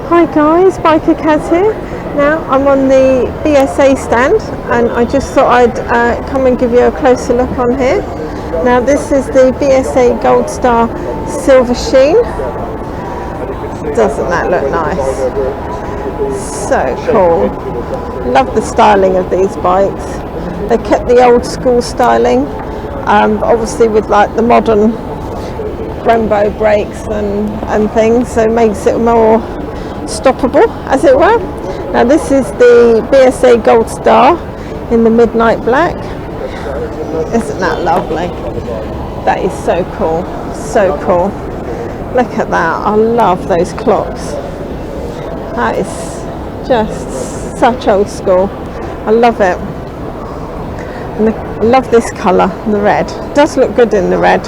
Hi guys, BikerKaz here. Now I'm on the BSA stand and I just thought I'd come and give you a closer look on here. Now this is the BSA Gold Star Silver Sheen. Doesn't that look nice? So cool. Love the styling of these bikes. They kept the old school styling, but obviously with like the modern Brembo brakes and things, so it makes it more stoppable, as it were. Now this is the BSA Gold Star in the midnight black. Isn't that lovely? That is so cool, so cool. Look at that, I love those clocks. That is just such old school. I love it. And I love this colour, the red. It does look good in the red.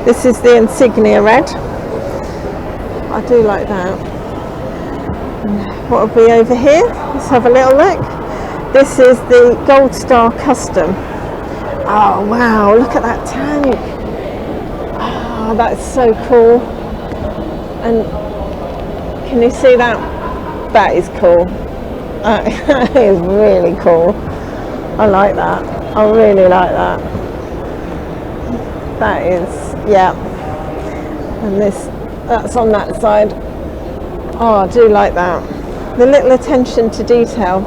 This is the insignia red. I do like that. What will be over here? Let's have a little look. This is the Gold Star Custom. Oh wow, look at that tank. Oh, that's so cool. And can you see that? That is cool. That is really cool. I like that. I really like that. That is, yeah. And that's on that side. Oh, I do like that. The little attention to detail.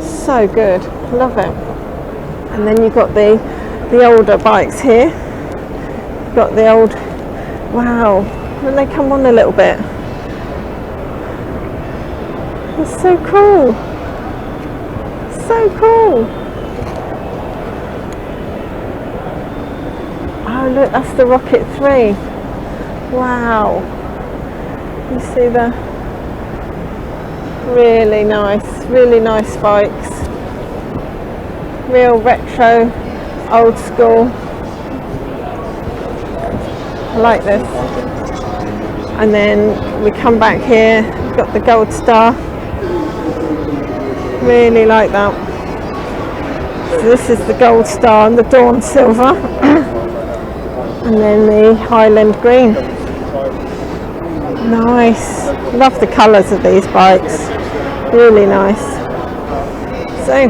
So good. Love it. And then you've got the older bikes here. You've got the old, wow. When they come on a little bit. It's so cool. So cool. Oh look, that's the Rocket 3. Wow. You see the really nice bikes. Real retro, old school. I like this. And then we come back here, we've got the Gold Star. Really like that. So this is the Gold Star and the Dawn Silver. And then the Highland Green. Nice. Love the colours of these bikes. Really nice. So,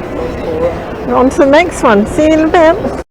on to the next one. See you in a bit.